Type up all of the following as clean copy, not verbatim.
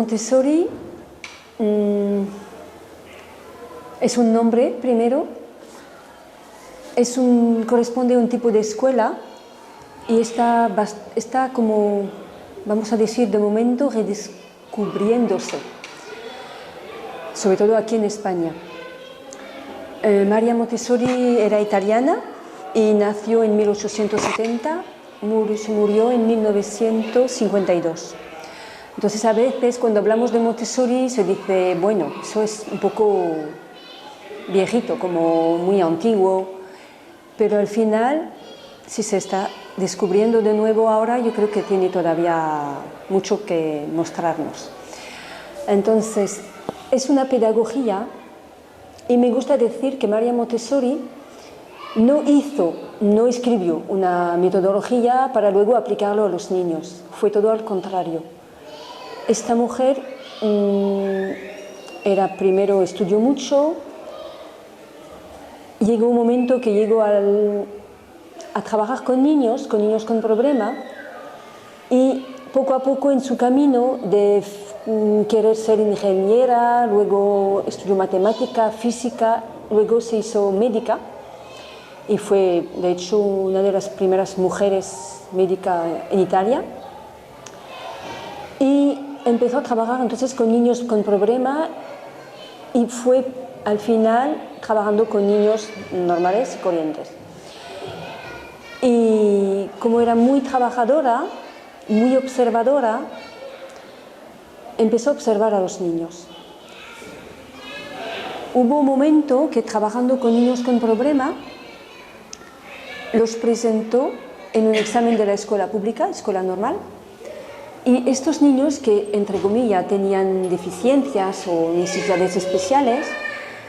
Montessori es un nombre, primero, corresponde a un tipo de escuela y está como, vamos a decir, de momento redescubriéndose, sobre todo aquí en España. María Montessori era italiana y nació en 1870, murió en 1952. Entonces a veces cuando hablamos de Montessori se dice, bueno, eso es un poco viejito, como muy antiguo, pero al final, si se está descubriendo de nuevo ahora, yo creo que tiene todavía mucho que mostrarnos. Entonces, es una pedagogía, y me gusta decir que María Montessori no escribió una metodología para luego aplicarlo a los niños, fue todo al contrario. Esta mujer primero estudió mucho, llegó un momento que llegó a trabajar con niños con problema, y poco a poco en su camino de querer ser ingeniera, luego estudió matemática, física, luego se hizo médica y fue de hecho una de las primeras mujeres médicas en Italia, y empezó a trabajar entonces con niños con problema y fue al final trabajando con niños normales y corrientes. Y como era muy trabajadora, muy observadora, empezó a observar a los niños. Hubo un momento que trabajando con niños con problema, los presentó en un examen de la escuela pública, escuela normal, y estos niños que, entre comillas, tenían deficiencias o necesidades especiales,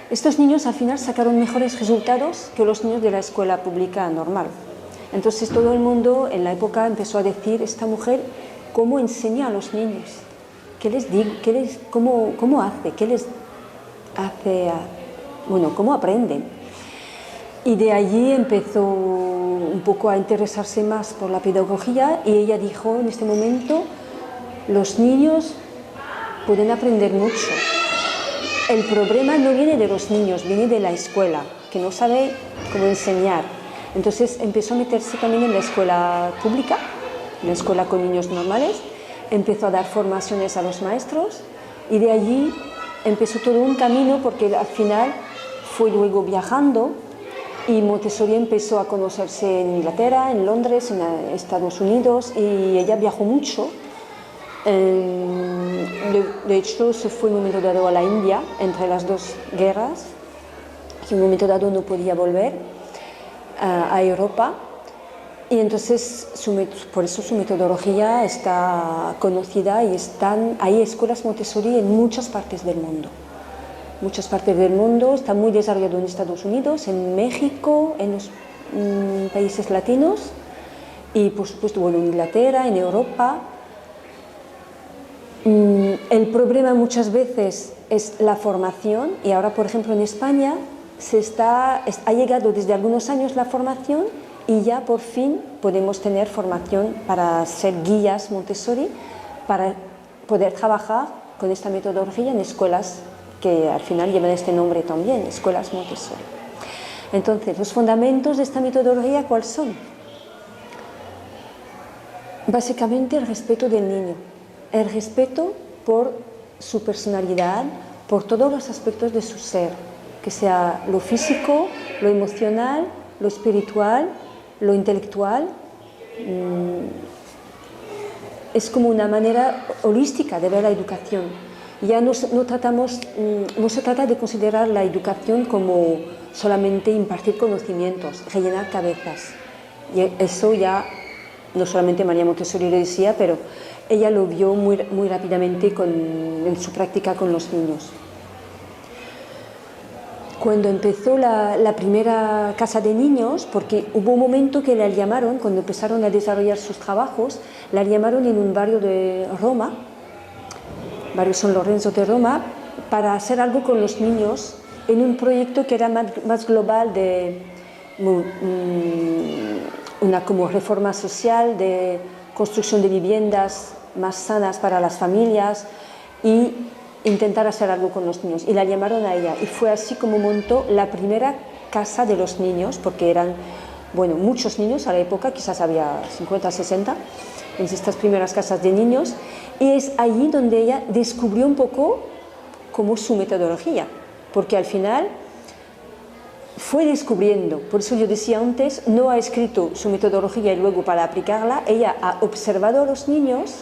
estos niños al final sacaron mejores resultados que los niños de la escuela pública normal. Entonces todo el mundo en la época empezó a decir, esta mujer, ¿cómo enseña a los niños? ¿Qué les digo? ¿Cómo hace? ¿Qué les hace? ¿Cómo aprenden? Y de allí empezó un poco a interesarse más por la pedagogía, y ella dijo en este momento, los niños pueden aprender mucho. El problema no viene de los niños, viene de la escuela, que no sabe cómo enseñar. Entonces empezó a meterse también en la escuela pública, en la escuela con niños normales, empezó a dar formaciones a los maestros, y de allí empezó todo un camino, porque al final fue luego viajando, y Montessori empezó a conocerse en Inglaterra, en Londres, en Estados Unidos, y ella viajó mucho. De hecho, se fue en un momento dado a la India, entre las dos guerras, y en un momento dado no podía volver a Europa, y entonces por eso su metodología está conocida, y hay escuelas Montessori en muchas partes del mundo. Muchas partes del mundo, está muy desarrollado en Estados Unidos, en México, en los países latinos, y por supuesto en Inglaterra, en Europa. El problema muchas veces es la formación, y ahora por ejemplo en España ha llegado desde algunos años la formación, y ya por fin podemos tener formación para ser guías Montessori, para poder trabajar con esta metodología en escuelas que al final llevan este nombre también, escuelas Montessori. Entonces, los fundamentos de esta metodología, ¿cuáles son? Básicamente el respeto del niño, el respeto por su personalidad, por todos los aspectos de su ser, que sea lo físico, lo emocional, lo espiritual, lo intelectual. Es como una manera holística de ver la educación. Ya no se trata de considerar la educación como solamente impartir conocimientos, rellenar cabezas. Y eso ya no solamente María Montessori lo decía, pero ella lo vio muy rápidamente en su práctica con los niños. Cuando empezó la primera casa de niños, porque hubo un momento que la llamaron, cuando empezaron a desarrollar sus trabajos, la llamaron en un barrio de Roma, barrio San Lorenzo de Roma, para hacer algo con los niños en un proyecto que era más global de una como reforma social, de construcción de viviendas más sanas para las familias, y intentar hacer algo con los niños. Y la llamaron a ella. Y fue así como montó la primera casa de los niños, porque eran, bueno, muchos niños a la época, quizás había 50, 60, en estas primeras casas de niños. Y es allí donde ella descubrió un poco como su metodología, porque al final fue descubriendo. Por eso yo decía antes, no ha escrito su metodología y luego para aplicarla, ella ha observado a los niños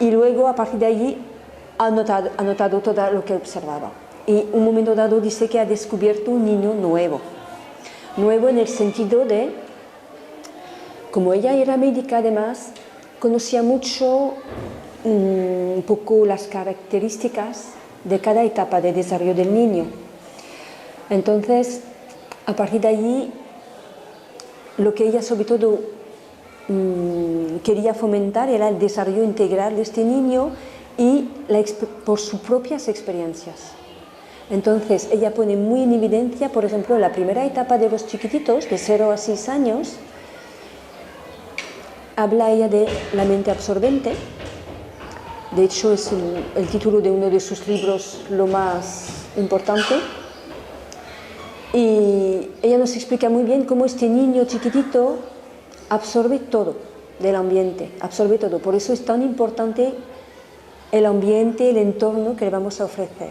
y luego a partir de allí ha notado todo lo que observaba. Y un momento dado dice que ha descubierto un niño nuevo. Nuevo en el sentido de, como ella era médica además, conocía mucho un poco las características de cada etapa de desarrollo del niño. Entonces, a partir de allí, lo que ella sobre todo quería fomentar era el desarrollo integral de este niño y por sus propias experiencias. Entonces, ella pone muy en evidencia, por ejemplo, la primera etapa de los chiquititos, de 0 a 6 años, habla ella de la mente absorbente. De hecho, es el título de uno de sus libros lo más importante. Y ella nos explica muy bien cómo este niño chiquitito absorbe todo del ambiente, absorbe todo. Por eso es tan importante el ambiente, el entorno que le vamos a ofrecer.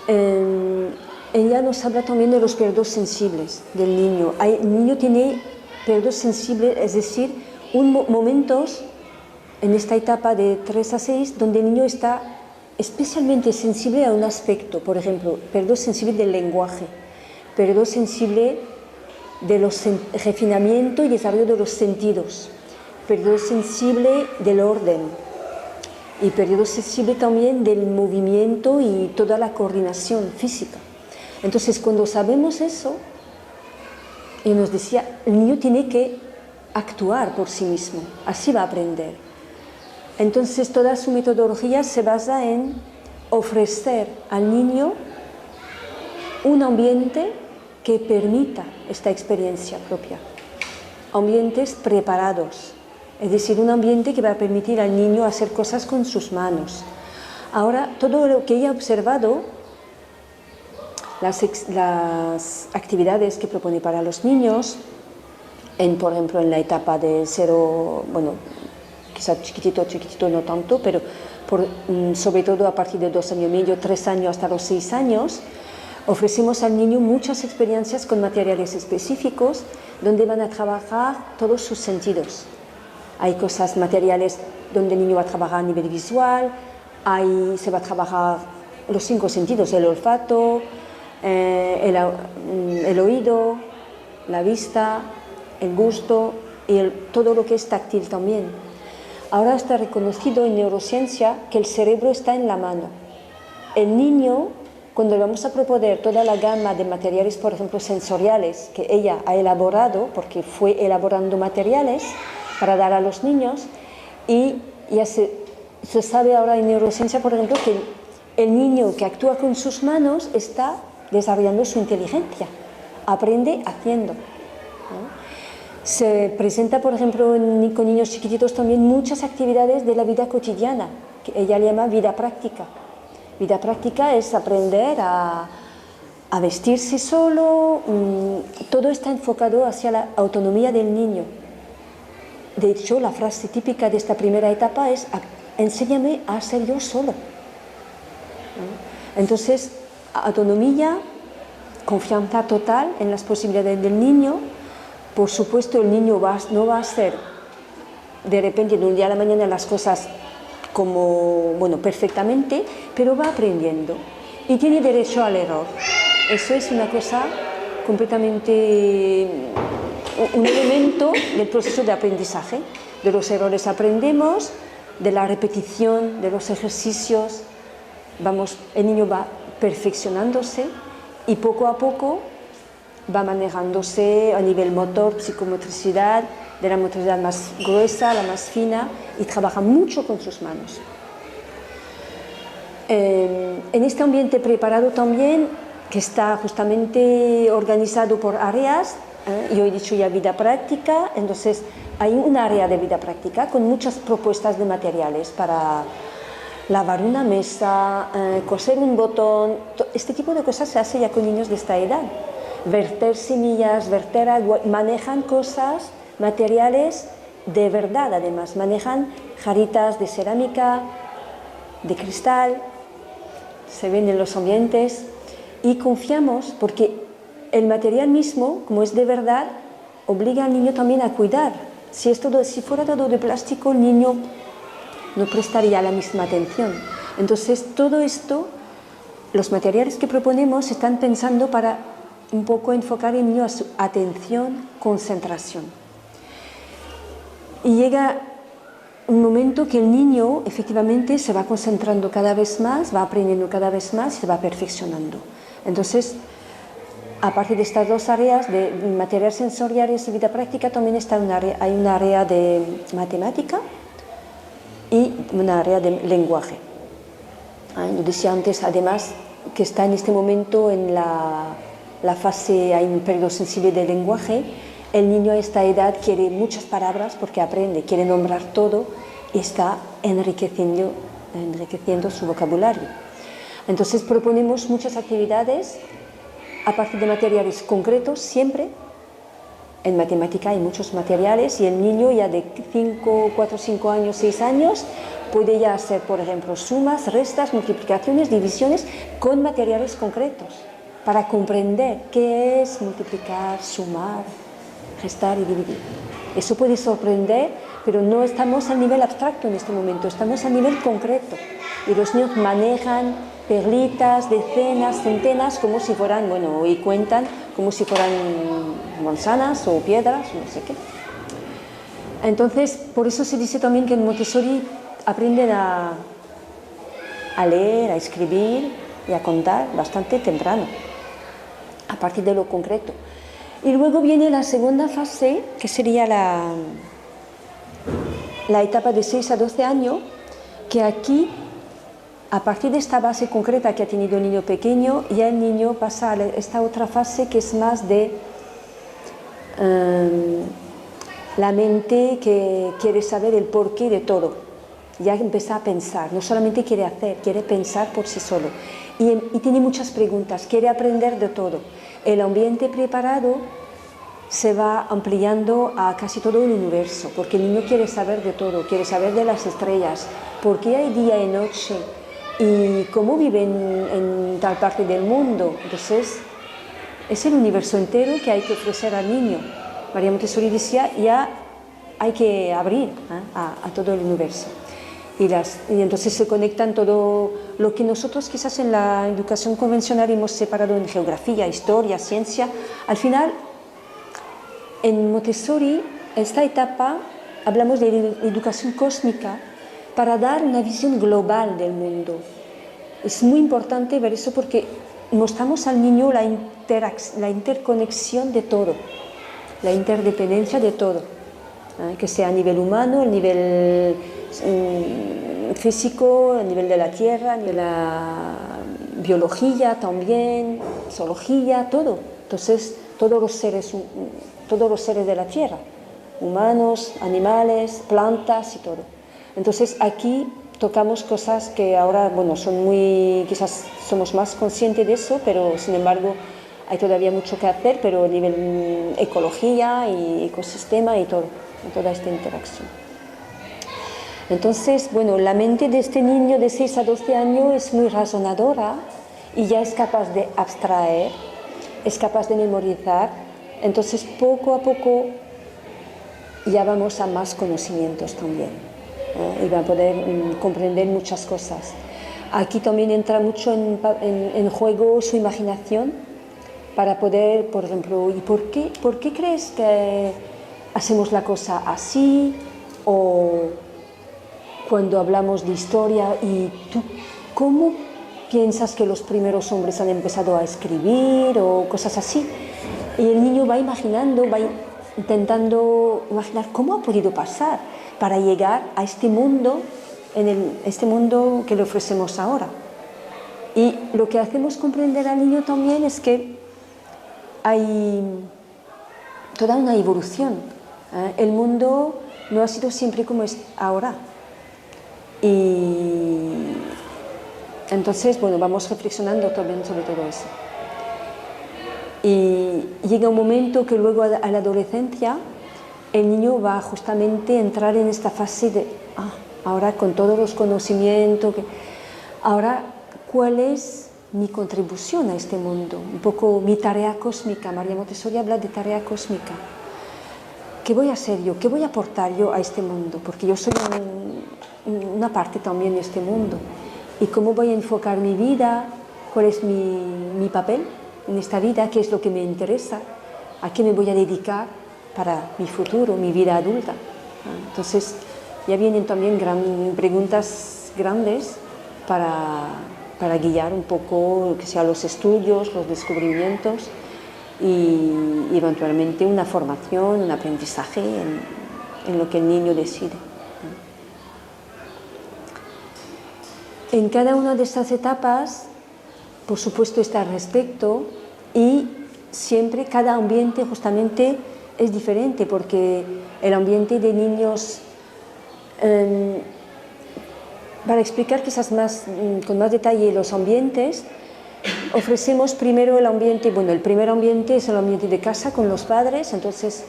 Ella nos habla también de los periodos sensibles del niño. El niño tiene periodos sensibles, es decir, momentos en esta etapa de 3 a 6 donde el niño está especialmente sensible a un aspecto, por ejemplo, periodo sensible del lenguaje, periodo sensible de los refinamiento y desarrollo de los sentidos, periodo sensible del orden y periodo sensible también del movimiento y toda la coordinación física. Entonces, cuando sabemos eso, y nos decía, el niño tiene que actuar por sí mismo, así va a aprender. Entonces, toda su metodología se basa en ofrecer al niño un ambiente que permita esta experiencia propia. Ambientes preparados, es decir, un ambiente que va a permitir al niño hacer cosas con sus manos. Ahora, todo lo que ella ha observado, las actividades que propone para los niños, por ejemplo, en la etapa de 0, bueno, quizás chiquitito no tanto, pero sobre todo a partir de 2 años y medio, 3 años hasta los 6 años, ofrecemos al niño muchas experiencias con materiales específicos donde van a trabajar todos sus sentidos. Hay cosas materiales donde el niño va a trabajar a nivel visual, se va a trabajar los 5 sentidos, el olfato, el oído, la vista, el gusto y todo lo que es táctil también. Ahora está reconocido en neurociencia que el cerebro está en la mano. El niño, cuando le vamos a proponer toda la gama de materiales, por ejemplo, sensoriales, que ella ha elaborado, porque fue elaborando materiales para dar a los niños, y ya se sabe ahora en neurociencia, por ejemplo, que el niño que actúa con sus manos está desarrollando su inteligencia, aprende haciendo, ¿no? Se presenta, por ejemplo, con niños chiquititos también muchas actividades de la vida cotidiana, que ella le llama vida práctica. Vida práctica es aprender a vestirse solo, todo está enfocado hacia la autonomía del niño. De hecho, la frase típica de esta primera etapa es: enséñame a ser yo solo. Entonces, autonomía, confianza total en las posibilidades del niño. Por supuesto, el niño no va a hacer de repente de un día a la mañana las cosas perfectamente, pero va aprendiendo y tiene derecho al error. Eso es una cosa completamente, un elemento del proceso de aprendizaje. De los errores aprendemos, de la repetición, de los ejercicios, el niño va perfeccionándose y poco a poco va manejándose a nivel motor, psicomotricidad, de la motricidad más gruesa, la más fina, y trabaja mucho con sus manos. En este ambiente preparado también, que está justamente organizado por áreas, Yo he dicho ya vida práctica, entonces hay un área de vida práctica con muchas propuestas de materiales para lavar una mesa, coser un botón. Este tipo de cosas se hace ya con niños de esta edad. Verter semillas, verter agua, manejan cosas, materiales de verdad además, manejan jaritas de cerámica, de cristal, se ven en los ambientes y confiamos porque el material mismo, como es de verdad, obliga al niño también a cuidar. Si fuera todo de plástico, el niño no prestaría la misma atención. Entonces, todo esto, los materiales que proponemos están pensando para un poco enfocar el niño a su atención, concentración. Y llega un momento que el niño efectivamente se va concentrando cada vez más, va aprendiendo cada vez más y se va perfeccionando. Entonces, aparte de estas dos áreas de materiales sensoriales y vida práctica, también hay un área de matemática y un área de lenguaje. Yo decía antes, además, que está en este momento en la fase, hay un periodo sensible del lenguaje. El niño a esta edad quiere muchas palabras porque aprende, quiere nombrar todo y está enriqueciendo su vocabulario. Entonces proponemos muchas actividades a partir de materiales concretos, siempre. En matemática hay muchos materiales y el niño ya de 4, 5 años, 6 años puede ya hacer, por ejemplo, sumas, restas, multiplicaciones, divisiones con materiales concretos para comprender qué es multiplicar, sumar, restar y dividir. Eso puede sorprender, pero no estamos a nivel abstracto en este momento, estamos a nivel concreto y los niños manejan perlitas, decenas, centenas, como si fueran, y cuentan como si fueran manzanas o piedras, no sé qué. Entonces, por eso se dice también que en Montessori aprenden a leer, a escribir y a contar bastante temprano, a partir de lo concreto. Y luego viene la segunda fase, que sería la etapa de 6 a 12 años, que aquí, a partir de esta base concreta que ha tenido el niño pequeño, ya el niño pasa a esta otra fase que es más de la mente que quiere saber el porqué de todo. Ya empieza a pensar, no solamente quiere hacer, quiere pensar por sí solo. Y tiene muchas preguntas, quiere aprender de todo. El ambiente preparado se va ampliando a casi todo el universo, porque el niño quiere saber de todo, quiere saber de las estrellas, por qué hay día y noche, y cómo viven en tal parte del mundo. Entonces, es el universo entero que hay que ofrecer al niño. María Montessori decía, ya hay que abrir a todo el universo. Y entonces se conectan todo lo que nosotros quizás en la educación convencional hemos separado en geografía, historia, ciencia. Al final, en Montessori, esta etapa, hablamos de educación cósmica para dar una visión global del mundo. Es muy importante ver eso porque mostramos al niño la interconexión de todo, la interdependencia de todo, que sea a nivel humano, a nivel físico, a nivel de la tierra, de la biología también, zoología, todo. Entonces, todos los seres de la tierra, humanos, animales, plantas y todo. Entonces, aquí tocamos cosas que ahora, quizás somos más conscientes de eso, pero sin embargo hay todavía mucho que hacer, pero a nivel ecología y ecosistema y todo, toda esta interacción. Entonces, la mente de este niño de 6 a 12 años es muy razonadora y ya es capaz de abstraer, es capaz de memorizar. Entonces, poco a poco ya vamos a más conocimientos también, y va a poder comprender muchas cosas. Aquí también entra mucho en juego su imaginación para poder, por ejemplo, ¿y por qué crees que hacemos la cosa así? O cuando hablamos de historia, ¿y tú cómo piensas que los primeros hombres han empezado a escribir? O cosas así. Y el niño va imaginando, va intentando imaginar cómo ha podido pasar para llegar a este mundo, este mundo que le ofrecemos ahora. Y lo que hacemos comprender al niño también es que hay toda una evolución. El mundo no ha sido siempre como es ahora. Y entonces, bueno, vamos reflexionando también sobre todo eso. Y llega un momento que luego a la adolescencia el niño va justamente a entrar en esta fase de, ahora con todos los conocimientos, ahora, ¿cuál es mi contribución a este mundo? Un poco mi tarea cósmica. María Montessori habla de tarea cósmica. ¿Qué voy a hacer yo? ¿Qué voy a aportar yo a este mundo? Porque yo soy una parte también de este mundo. ¿Y cómo voy a enfocar mi vida? ¿Cuál es mi papel en esta vida? ¿Qué es lo que me interesa? ¿A qué me voy a dedicar para mi futuro, mi vida adulta? Entonces, ya vienen también preguntas grandes para guiar un poco lo que sea los estudios, los descubrimientos y eventualmente una formación, un aprendizaje en lo que el niño decide. En cada una de estas etapas, por supuesto, está el respeto y siempre cada ambiente justamente es diferente porque el ambiente de niños, para explicar quizás con más detalle los ambientes, ofrecemos primero el ambiente, bueno, el primer ambiente es el ambiente de casa con los padres, entonces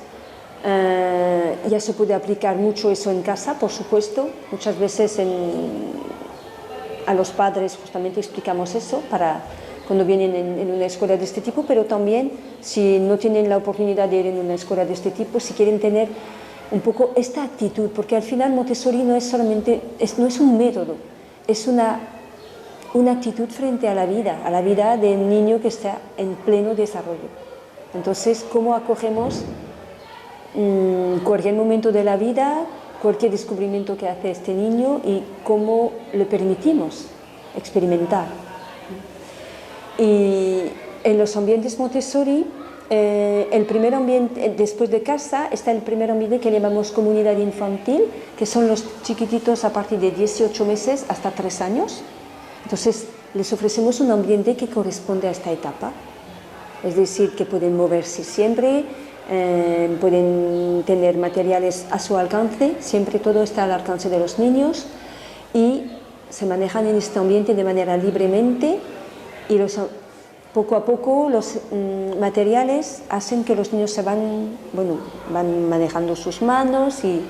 ya se puede aplicar mucho eso en casa, por supuesto, muchas veces a los padres justamente explicamos eso para cuando vienen en una escuela de este tipo, pero también si no tienen la oportunidad de ir en una escuela de este tipo, si quieren tener un poco esta actitud, porque al final Montessori no es solamente, no es un método, es una actitud frente a la vida del niño que está en pleno desarrollo. Entonces, ¿cómo acogemos cualquier momento de la vida, cualquier descubrimiento que hace este niño y cómo le permitimos experimentar? Y en los ambientes Montessori, el primer ambiente, después de casa, está el primer ambiente que llamamos comunidad infantil, que son los chiquititos a partir de 18 meses hasta 3 años. Entonces, les ofrecemos un ambiente que corresponde a esta etapa. Es decir, que pueden moverse siempre, pueden tener materiales a su alcance, siempre todo está al alcance de los niños y se manejan en este ambiente de manera libremente y poco a poco los materiales hacen que los niños van manejando sus manos y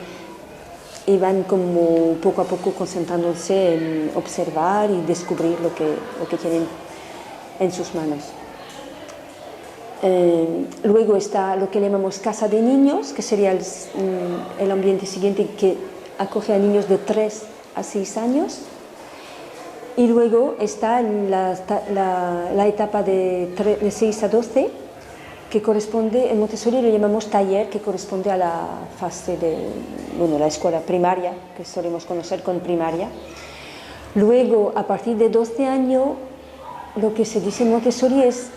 van como poco a poco concentrándose en observar y descubrir lo que tienen en sus manos. Luego está lo que llamamos casa de niños, que sería el ambiente siguiente que acoge a niños de 3 a 6 años. Y luego está la etapa de 6 a 12, que corresponde, en Montessori lo llamamos taller, que corresponde a la fase de la escuela primaria, que solemos conocer con primaria. Luego, a partir de 12 años, lo que se dice en Montessori es,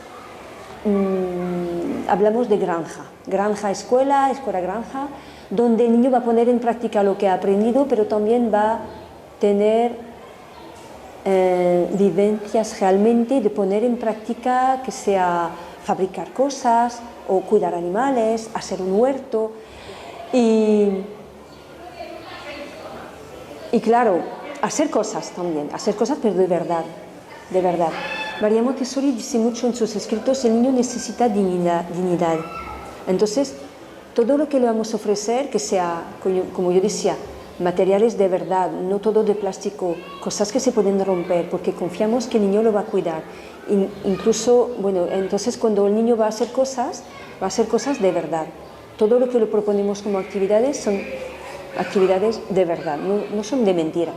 hablamos de granja escuela, escuela granja, donde el niño va a poner en práctica lo que ha aprendido, pero también va a tener vivencias realmente de poner en práctica, que sea fabricar cosas o cuidar animales, hacer un huerto y claro, hacer cosas también, pero de verdad. María Montessori dice mucho en sus escritos: el niño necesita dignidad. Entonces, todo lo que le vamos a ofrecer, que sea, como yo decía, materiales de verdad, no todo de plástico, cosas que se pueden romper, porque confiamos que el niño lo va a cuidar. Incluso, entonces cuando el niño va a hacer cosas de verdad. Todo lo que le proponemos como actividades son actividades de verdad, no son de mentira.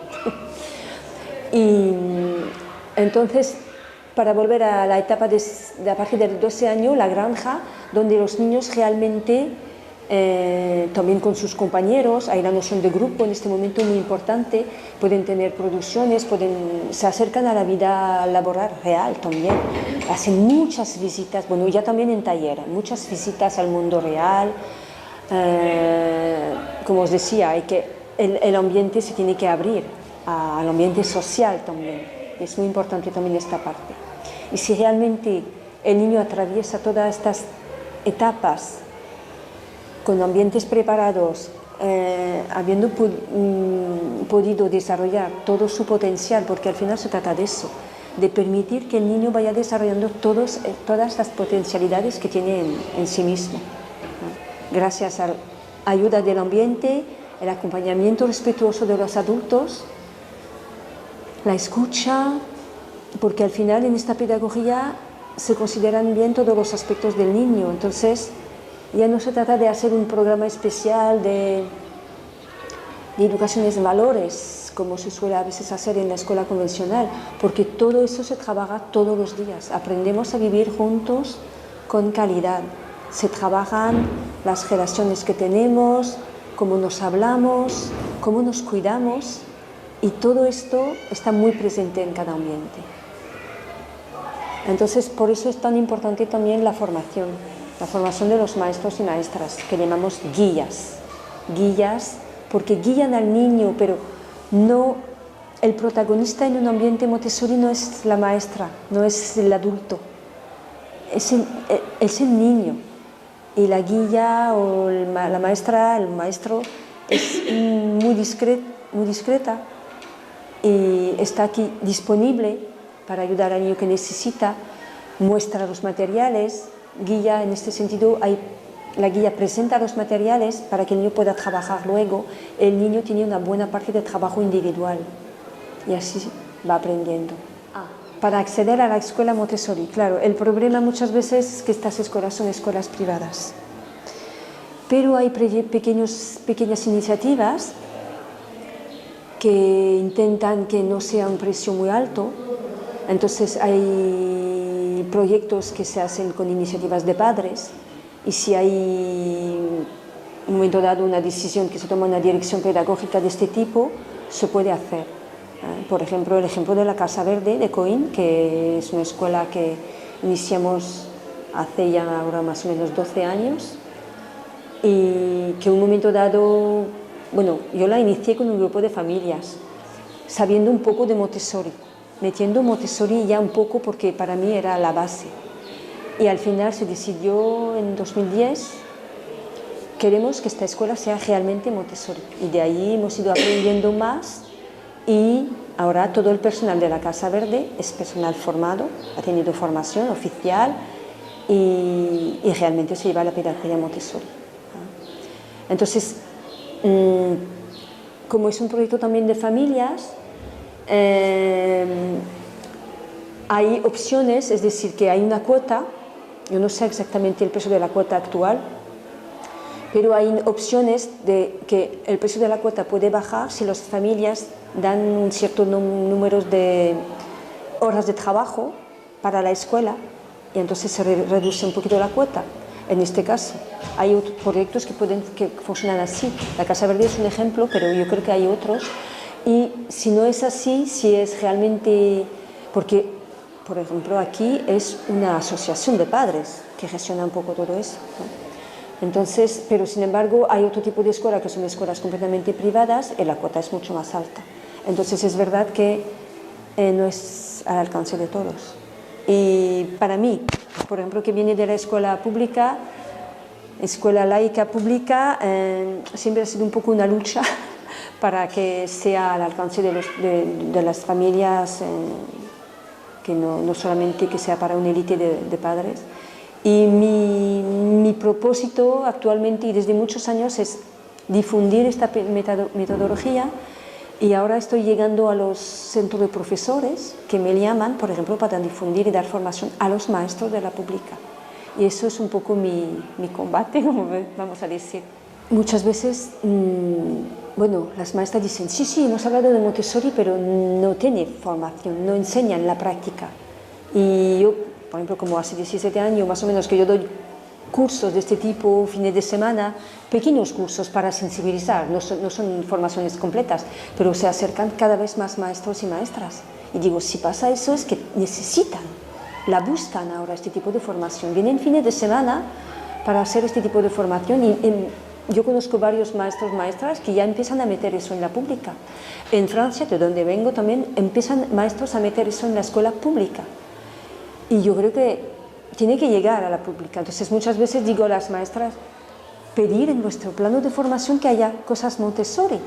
Y entonces, para volver a la etapa de a partir de 12 años, la granja, donde los niños realmente también con sus compañeros, hay la noción de grupo en este momento muy importante, pueden tener producciones, se acercan a la vida laboral real también, hacen muchas visitas, ya también en taller, muchas visitas al mundo real, como os decía, el ambiente se tiene que abrir al ambiente social también, es muy importante también esta parte. Y si realmente el niño atraviesa todas estas etapas con ambientes preparados, habiendo podido desarrollar todo su potencial, porque al final se trata de eso, de permitir que el niño vaya desarrollando todas las potencialidades que tiene en sí mismo, ¿no? Gracias a la ayuda del ambiente, el acompañamiento respetuoso de los adultos, la escucha, porque al final en esta pedagogía se consideran bien todos los aspectos del niño. Entonces ya no se trata de hacer un programa especial de educación en valores, como se suele a veces hacer en la escuela convencional, porque todo eso se trabaja todos los días. Aprendemos a vivir juntos con calidad. Se trabajan las relaciones que tenemos, cómo nos hablamos, cómo nos cuidamos, y todo esto está muy presente en cada ambiente. Entonces, por eso es tan importante también la formación de los maestros y maestras, que llamamos guías. Guías, porque guían al niño, pero no, el protagonista en un ambiente Montessori no es la maestra, no es el adulto, es el niño. Y la guía o la maestra, el maestro, es muy discreta y está aquí disponible para ayudar al niño que necesita, muestra los materiales, guía en este sentido, la guía presenta los materiales para que el niño pueda trabajar luego. El niño tiene una buena parte de trabajo individual y así va aprendiendo. Para acceder a la escuela Montessori, claro, el problema muchas veces es que estas escuelas son escuelas privadas, pero hay pequeñas iniciativas que intentan que no sea un precio muy alto. Entonces hay proyectos que se hacen con iniciativas de padres, y si hay un momento dado una decisión que se toma una dirección pedagógica de este tipo, se puede hacer. Por ejemplo, el ejemplo de la Casa Verde de Coín, que es una escuela que iniciamos hace ya ahora más o menos 12 años, y que en un momento dado, bueno, yo la inicié con un grupo de familias, sabiendo un poco de Montessori, metiendo Montessori ya un poco porque para mí era la base. Y al final se decidió en 2010, queremos que esta escuela sea realmente Montessori. Y de ahí hemos ido aprendiendo más, y ahora todo el personal de la Casa Verde es personal formado, ha tenido formación oficial y realmente se lleva la pedagogía Montessori. Entonces, como es un proyecto también de familias, hay opciones, es decir, que hay una cuota. Yo no sé exactamente el precio de la cuota actual, pero hay opciones de que el precio de la cuota puede bajar si las familias dan un cierto número de horas de trabajo para la escuela, y entonces se reduce un poquito la cuota. En este caso, hay otros proyectos que funcionan así. La Casa Verde es un ejemplo, pero yo creo que hay otros. Y si no es así, si es realmente... Porque, por ejemplo, aquí es una asociación de padres que gestiona un poco todo eso, ¿no? Entonces, pero sin embargo, hay otro tipo de escuelas que son escuelas completamente privadas y la cuota es mucho más alta. Entonces, es verdad que no es al alcance de todos. Y para mí, por ejemplo, que viene de la escuela pública, escuela laica pública, siempre ha sido un poco una lucha para que sea al alcance de las familias, que no solamente que sea para una élite de padres. Y mi propósito actualmente y desde muchos años es difundir esta metodología, y ahora estoy llegando a los centros de profesores que me llaman, por ejemplo, para difundir y dar formación a los maestros de la pública. Y eso es un poco mi combate, como vamos a decir. Muchas veces, bueno, las maestras dicen, sí, hemos hablado de Montessori, pero no tiene formación, no enseñan la práctica. Y yo, por ejemplo, como hace 17 años más o menos que yo doy cursos de este tipo, fines de semana, pequeños cursos para sensibilizar, no son formaciones completas, pero se acercan cada vez más maestros y maestras. Y digo, si pasa eso es que necesitan, la buscan ahora este tipo de formación. Vienen fines de semana para hacer este tipo de formación, y yo conozco varios maestros, maestras que ya empiezan a meter eso en la pública. En Francia, de donde vengo también, empiezan maestros a meter eso en la escuela pública. Y yo creo que tiene que llegar a la pública. Entonces muchas veces digo a las maestras, pedir en nuestro plano de formación que haya cosas Montessori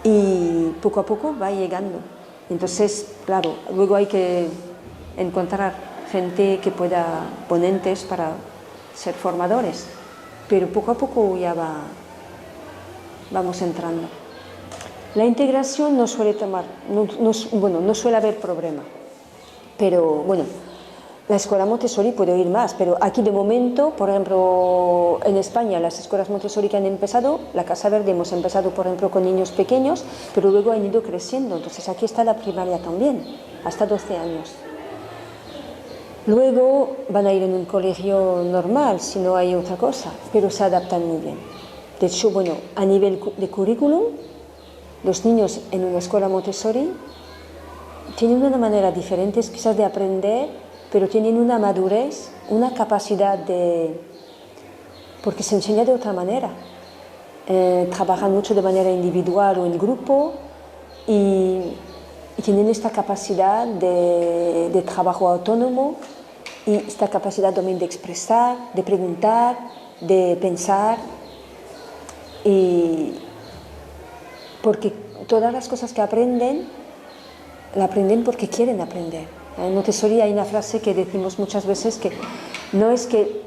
y poco a poco va llegando. Entonces, claro, luego hay que encontrar gente que pueda, ponentes para ser formadores, pero poco a poco ya vamos entrando. La integración no suele no suele haber problema, pero bueno, la escuela Montessori puede ir más, pero aquí de momento, por ejemplo, en España las escuelas Montessori que han empezado, la Casa Verde hemos empezado por ejemplo con niños pequeños, pero luego han ido creciendo, entonces aquí está la primaria también, hasta 12 años. Luego van a ir en un colegio normal, si no hay otra cosa, pero se adaptan muy bien. De hecho, bueno, a nivel de currículum, los niños en una escuela Montessori tienen una manera diferente quizás de aprender, pero tienen una madurez, una capacidad porque se enseña de otra manera. Trabajan mucho de manera individual o en grupo y tienen esta capacidad de trabajo autónomo y esta capacidad también de expresar, de preguntar, de pensar, y porque todas las cosas que aprenden, la aprenden porque quieren aprender. En Montessori hay una frase que decimos muchas veces que no es que,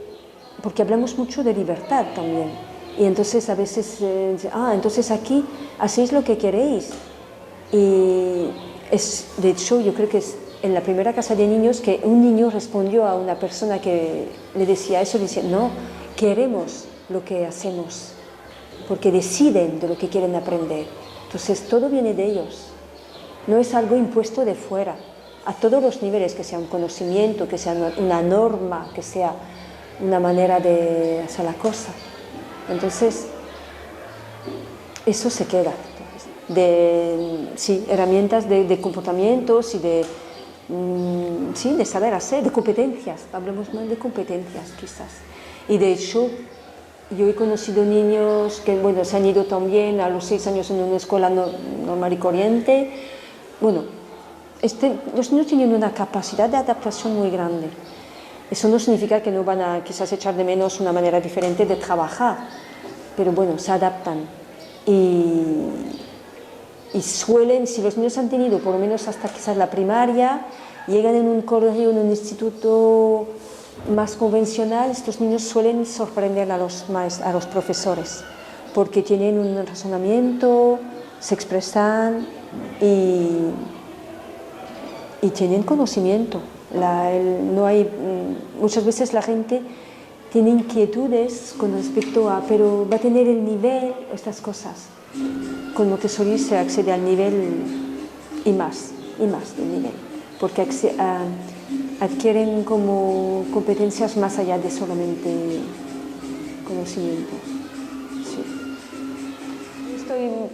porque hablamos mucho de libertad también, y entonces a veces, entonces aquí hacéis lo que queréis, y de hecho yo creo que es en la primera casa de niños que un niño respondió a una persona que le decía eso, decía, no, queremos lo que hacemos, porque deciden de lo que quieren aprender, entonces todo viene de ellos, no es algo impuesto de fuera, a todos los niveles, que sea un conocimiento, que sea una norma, que sea una manera de hacer la cosa. Entonces, eso se queda. Sí, herramientas de comportamientos y de saber hacer, de competencias, hablemos más de competencias quizás. Y de hecho, yo he conocido niños que, bueno, se han ido también a los 6 años en una escuela normal y corriente. Bueno, los niños tienen una capacidad de adaptación muy grande. Eso no significa que no van a quizás echar de menos una manera diferente de trabajar, pero bueno, se adaptan. Y suelen, si los niños han tenido por lo menos hasta quizás la primaria, llegan en un colegio, en un instituto más convencional, estos niños suelen sorprender a los profesores, porque tienen un razonamiento, se expresan y tienen conocimiento. Muchas veces la gente tiene inquietudes con respecto a, pero va a tener el nivel, estas cosas. Con Montessori se accede al nivel y más del nivel, porque adquieren como competencias más allá de solamente conocimiento. Sí.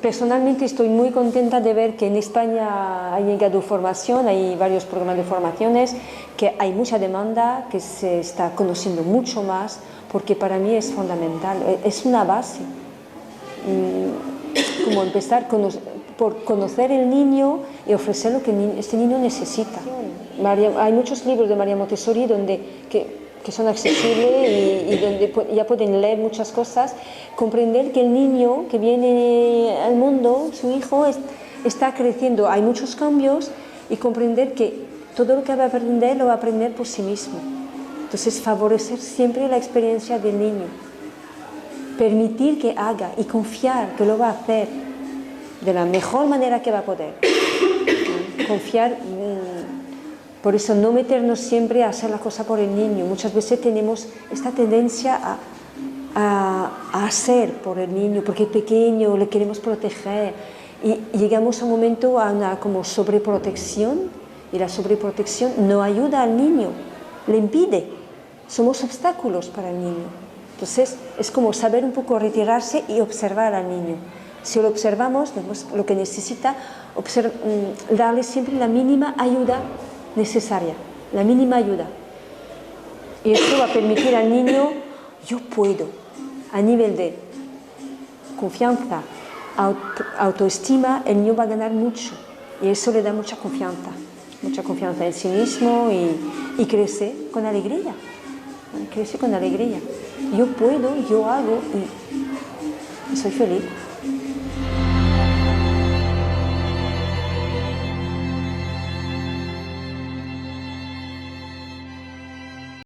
Personalmente estoy muy contenta de ver que en España ha llegado formación, hay varios programas de formaciones, que hay mucha demanda, que se está conociendo mucho más, porque para mí es fundamental, es una base. Como empezar por conocer el niño y ofrecer lo que este niño necesita. Hay muchos libros de María Montessori que son accesibles y donde ya pueden leer muchas cosas, comprender que el niño que viene al mundo, su hijo, está creciendo, hay muchos cambios, y comprender que todo lo que va a aprender lo va a aprender por sí mismo. Entonces, favorecer siempre la experiencia del niño, permitir que haga y confiar que lo va a hacer de la mejor manera que va a poder. Confiar. Por eso no meternos siempre a hacer la cosa por el niño. Muchas veces tenemos esta tendencia a hacer por el niño, porque es pequeño, le queremos proteger. Y llegamos a un momento a una como sobreprotección, y la sobreprotección no ayuda al niño, le impide. Somos obstáculos para el niño. Entonces es como saber un poco retirarse y observar al niño. Si lo observamos, vemos lo que necesita, darle siempre la mínima ayuda necesaria, la mínima ayuda, y esto va a permitir al niño, yo puedo, a nivel de confianza, autoestima, el niño va a ganar mucho, y eso le da mucha confianza en sí mismo, y crece con alegría, yo puedo, yo hago y soy feliz.